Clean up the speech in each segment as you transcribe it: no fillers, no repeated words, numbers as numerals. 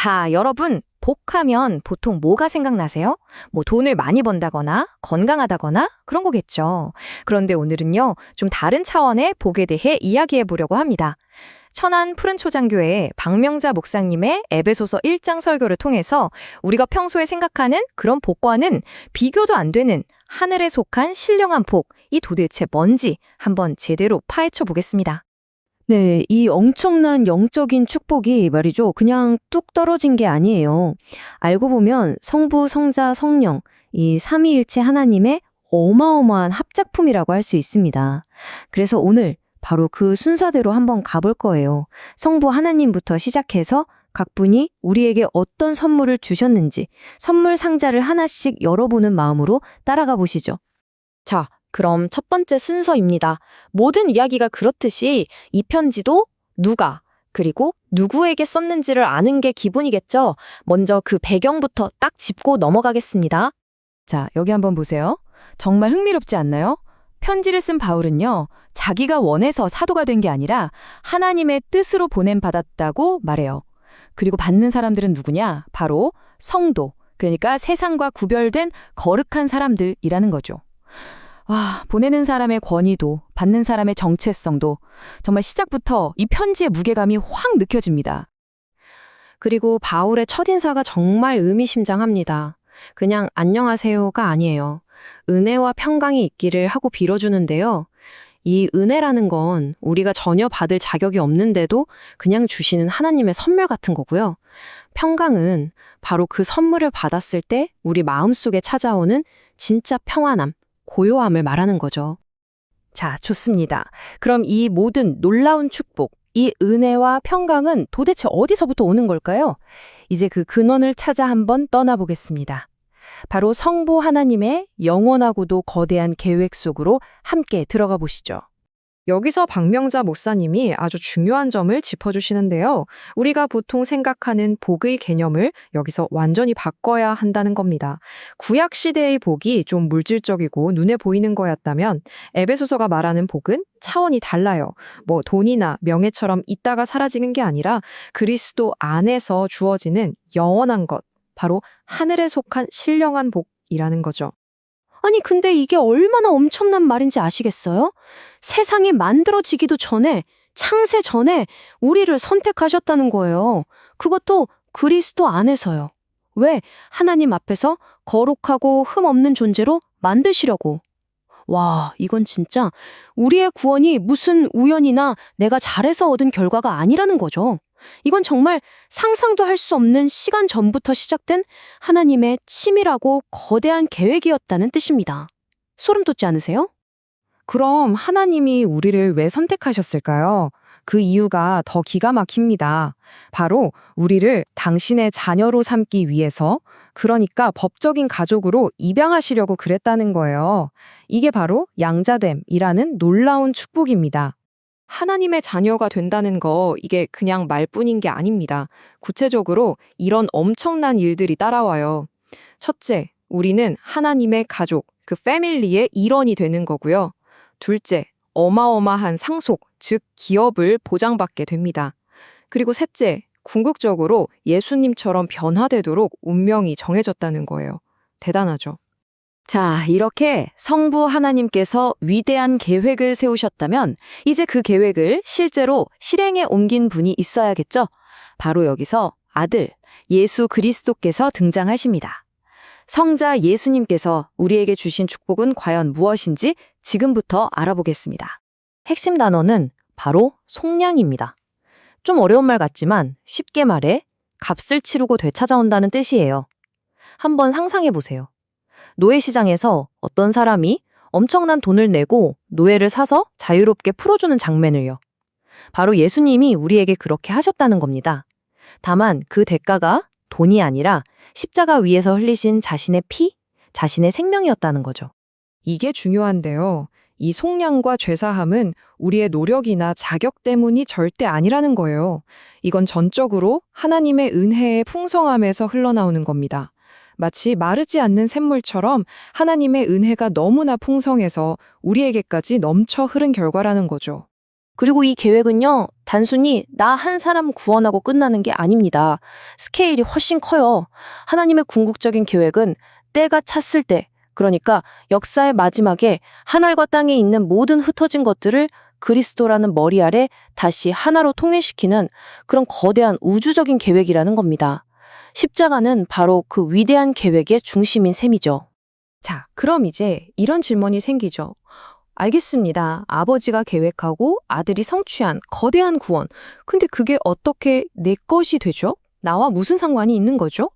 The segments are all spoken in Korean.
자, 여러분, 복하면 보통 뭐가 생각나세요? 뭐 돈을 많이 번다거나 건강하다거나 그런 거겠죠. 그런데 오늘은요, 좀 다른 차원의 복에 대해 이야기해 보려고 합니다. 천안 푸른초장교회 박명자 목사님의 에베소서 1장 설교를 통해서 우리가 평소에 생각하는 그런 복과는 비교도 안 되는 하늘에 속한 신령한 복, 이 도대체 뭔지 한번 제대로 파헤쳐 보겠습니다. 네, 이 엄청난 영적인 축복이 말이죠. 그냥 뚝 떨어진 게 아니에요. 알고 보면 성부, 성자, 성령, 이 삼위일체 하나님의 어마어마한 합작품이라고 할 수 있습니다. 그래서 오늘 바로 그 순서대로 한번 가볼 거예요. 성부 하나님부터 시작해서 각 분이 우리에게 어떤 선물을 주셨는지 선물 상자를 하나씩 열어보는 마음으로 따라가 보시죠. 자, 그럼 첫 번째 순서입니다. 모든 이야기가 그렇듯이 이 편지도 누가, 그리고 누구에게 썼는지를 아는 게 기본이겠죠? 먼저 그 배경부터 딱 짚고 넘어가겠습니다. 자, 여기 한번 보세요. 정말 흥미롭지 않나요? 편지를 쓴 바울은요, 자기가 원해서 사도가 된 게 아니라 하나님의 뜻으로 보냄받았다고 말해요. 그리고 받는 사람들은 누구냐? 바로 성도, 그러니까 세상과 구별된 거룩한 사람들이라는 거죠. 와, 보내는 사람의 권위도, 받는 사람의 정체성도 정말 시작부터 이 편지의 무게감이 확 느껴집니다. 그리고 바울의 첫인사가 정말 의미심장합니다. 그냥 안녕하세요가 아니에요. 은혜와 평강이 있기를 하고 빌어주는데요. 이 은혜라는 건 우리가 전혀 받을 자격이 없는데도 그냥 주시는 하나님의 선물 같은 거고요. 평강은 바로 그 선물을 받았을 때 우리 마음속에 찾아오는 진짜 평안함, 고요함을 말하는 거죠. 자, 좋습니다. 그럼 이 모든 놀라운 축복, 이 은혜와 평강은 도대체 어디서부터 오는 걸까요? 이제 그 근원을 찾아 한번 떠나보겠습니다. 바로 성부 하나님의 영원하고도 거대한 계획 속으로 함께 들어가 보시죠. 여기서 박명자 목사님이 아주 중요한 점을 짚어주시는데요. 우리가 보통 생각하는 복의 개념을 여기서 완전히 바꿔야 한다는 겁니다. 구약 시대의 복이 좀 물질적이고 눈에 보이는 거였다면 에베소서가 말하는 복은 차원이 달라요. 뭐 돈이나 명예처럼 있다가 사라지는 게 아니라 그리스도 안에서 주어지는 영원한 것, 바로 하늘에 속한 신령한 복이라는 거죠. 아니, 근데 이게 얼마나 엄청난 말인지 아시겠어요? 세상이 만들어지기도 전에, 창세 전에 우리를 선택하셨다는 거예요. 그것도 그리스도 안에서요. 왜? 하나님 앞에서 거룩하고 흠없는 존재로 만드시려고. 와, 이건 진짜 우리의 구원이 무슨 우연이나 내가 잘해서 얻은 결과가 아니라는 거죠. 이건 정말 상상도 할 수 없는 시간 전부터 시작된 하나님의 치밀하고 거대한 계획이었다는 뜻입니다. 소름 돋지 않으세요? 그럼 하나님이 우리를 왜 선택하셨을까요? 그 이유가 더 기가 막힙니다. 바로 우리를 당신의 자녀로 삼기 위해서, 그러니까 법적인 가족으로 입양하시려고 그랬다는 거예요. 이게 바로 양자됨이라는 놀라운 축복입니다. 하나님의 자녀가 된다는 거, 이게 그냥 말뿐인 게 아닙니다. 구체적으로 이런 엄청난 일들이 따라와요. 첫째, 우리는 하나님의 가족, 그 패밀리의 일원이 되는 거고요. 둘째, 어마어마한 상속, 즉 기업을 보장받게 됩니다. 그리고 셋째, 궁극적으로 예수님처럼 변화되도록 운명이 정해졌다는 거예요. 대단하죠? 자, 이렇게 성부 하나님께서 위대한 계획을 세우셨다면 이제 그 계획을 실제로 실행에 옮긴 분이 있어야겠죠? 바로 여기서 아들, 예수 그리스도께서 등장하십니다. 성자 예수님께서 우리에게 주신 축복은 과연 무엇인지 지금부터 알아보겠습니다. 핵심 단어는 바로 속량입니다. 좀 어려운 말 같지만 쉽게 말해 값을 치르고 되찾아온다는 뜻이에요. 한번 상상해 보세요. 노예시장에서 어떤 사람이 엄청난 돈을 내고 노예를 사서 자유롭게 풀어주는 장면을요. 바로 예수님이 우리에게 그렇게 하셨다는 겁니다. 다만 그 대가가 돈이 아니라 십자가 위에서 흘리신 자신의 피, 자신의 생명이었다는 거죠. 이게 중요한데요. 이 속량과 죄사함은 우리의 노력이나 자격 때문이 절대 아니라는 거예요. 이건 전적으로 하나님의 은혜의 풍성함에서 흘러나오는 겁니다. 마치 마르지 않는 샘물처럼 하나님의 은혜가 너무나 풍성해서 우리에게까지 넘쳐 흐른 결과라는 거죠. 그리고 이 계획은요, 단순히 나 한 사람 구원하고 끝나는 게 아닙니다. 스케일이 훨씬 커요. 하나님의 궁극적인 계획은 때가 찼을 때, 그러니까 역사의 마지막에 하늘과 땅에 있는 모든 흩어진 것들을 그리스도라는 머리 아래 다시 하나로 통일시키는 그런 거대한 우주적인 계획이라는 겁니다. 십자가는 바로 그 위대한 계획의 중심인 셈이죠. 자, 그럼 이제 이런 질문이 생기죠. 알겠습니다. 아버지가 계획하고 아들이 성취한 거대한 구원. 근데 그게 어떻게 내 것이 되죠? 나와 무슨 상관이 있는 거죠?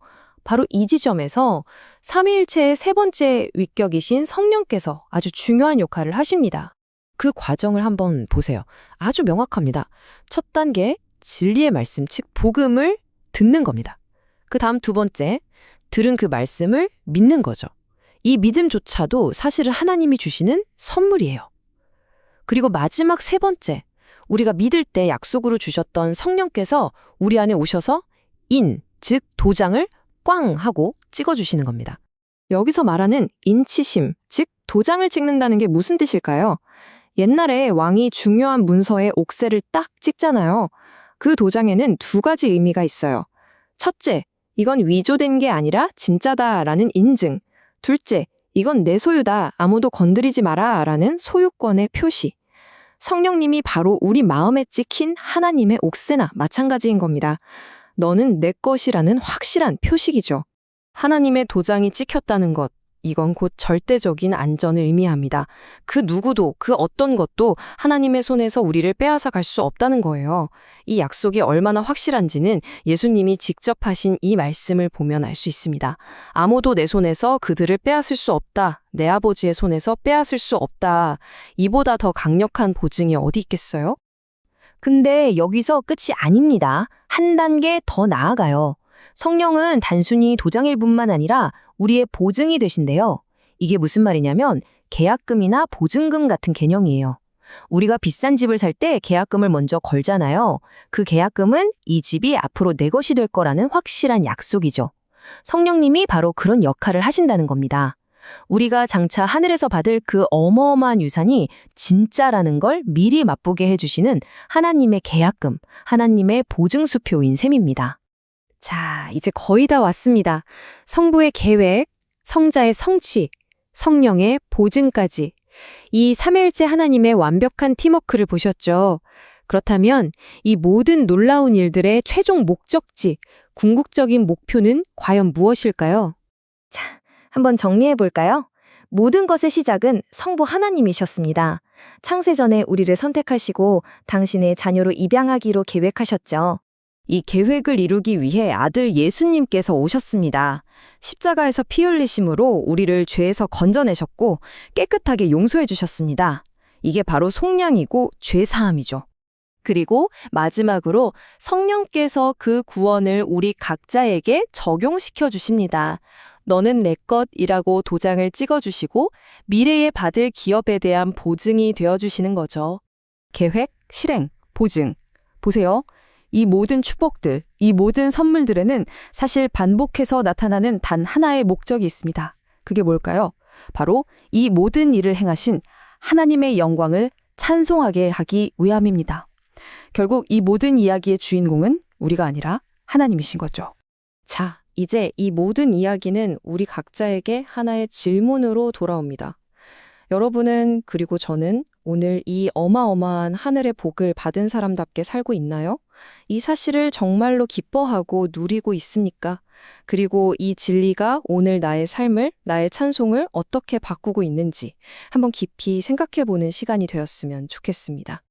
바로 이 지점에서 삼위일체의 세 번째 위격이신 성령께서 아주 중요한 역할을 하십니다. 그 과정을 한번 보세요. 아주 명확합니다. 첫 단계, 진리의 말씀, 즉 복음을 듣는 겁니다. 그 다음 두 번째, 들은 그 말씀을 믿는 거죠. 이 믿음조차도 사실은 하나님이 주시는 선물이에요. 그리고 마지막 세 번째, 우리가 믿을 때 약속으로 주셨던 성령께서 우리 안에 오셔서 즉 도장을 꽝 하고 찍어주시는 겁니다. 여기서 말하는 인치심, 즉 도장을 찍는다는 게 무슨 뜻일까요? 옛날에 왕이 중요한 문서에 옥새를 딱 찍잖아요. 그 도장에는 두 가지 의미가 있어요. 첫째, 이건 위조된 게 아니라 진짜다라는 인증. 둘째, 이건 내 소유다, 아무도 건드리지 마라 라는 소유권의 표시. 성령님이 바로 우리 마음에 찍힌 하나님의 옥새나 마찬가지인 겁니다. 너는 내 것이라는 확실한 표식이죠. 하나님의 도장이 찍혔다는 것, 이건 곧 절대적인 안전을 의미합니다. 그 누구도, 그 어떤 것도 하나님의 손에서 우리를 빼앗아 갈 수 없다는 거예요. 이 약속이 얼마나 확실한지는 예수님이 직접 하신 이 말씀을 보면 알 수 있습니다. 아무도 내 손에서 그들을 빼앗을 수 없다. 내 아버지의 손에서 빼앗을 수 없다. 이보다 더 강력한 보증이 어디 있겠어요? 근데 여기서 끝이 아닙니다. 한 단계 더 나아가요. 성령은 단순히 도장일 뿐만 아니라 우리의 보증이 되신대요. 이게 무슨 말이냐면 계약금이나 보증금 같은 개념이에요. 우리가 비싼 집을 살 때 계약금을 먼저 걸잖아요. 그 계약금은 이 집이 앞으로 내 것이 될 거라는 확실한 약속이죠. 성령님이 바로 그런 역할을 하신다는 겁니다. 우리가 장차 하늘에서 받을 그 어마어마한 유산이 진짜라는 걸 미리 맛보게 해주시는 하나님의 계약금, 하나님의 보증수표인 셈입니다. 자, 이제 거의 다 왔습니다. 성부의 계획, 성자의 성취, 성령의 보증까지. 이 삼위일체 하나님의 완벽한 팀워크를 보셨죠? 그렇다면 이 모든 놀라운 일들의 최종 목적지, 궁극적인 목표는 과연 무엇일까요? 자, 한번 정리해 볼까요? 모든 것의 시작은 성부 하나님이셨습니다. 창세전에 우리를 선택하시고 당신의 자녀로 입양하기로 계획하셨죠. 이 계획을 이루기 위해 아들 예수님께서 오셨습니다. 십자가에서 피 흘리심으로 우리를 죄에서 건져내셨고 깨끗하게 용서해 주셨습니다. 이게 바로 속량이고 죄사함이죠. 그리고 마지막으로 성령께서 그 구원을 우리 각자에게 적용시켜 주십니다. 너는 내 것이라고 도장을 찍어주시고 미래에 받을 기업에 대한 보증이 되어주시는 거죠. 계획, 실행, 보증. 보세요. 이 모든 축복들, 이 모든 선물들에는 사실 반복해서 나타나는 단 하나의 목적이 있습니다. 그게 뭘까요? 바로 이 모든 일을 행하신 하나님의 영광을 찬송하게 하기 위함입니다. 결국 이 모든 이야기의 주인공은 우리가 아니라 하나님이신 거죠. 자, 이제 이 모든 이야기는 우리 각자에게 하나의 질문으로 돌아옵니다. 여러분은 그리고 저는 오늘 이 어마어마한 하늘의 복을 받은 사람답게 살고 있나요? 이 사실을 정말로 기뻐하고 누리고 있습니까? 그리고 이 진리가 오늘 나의 삶을, 나의 찬송을 어떻게 바꾸고 있는지 한번 깊이 생각해보는 시간이 되었으면 좋겠습니다.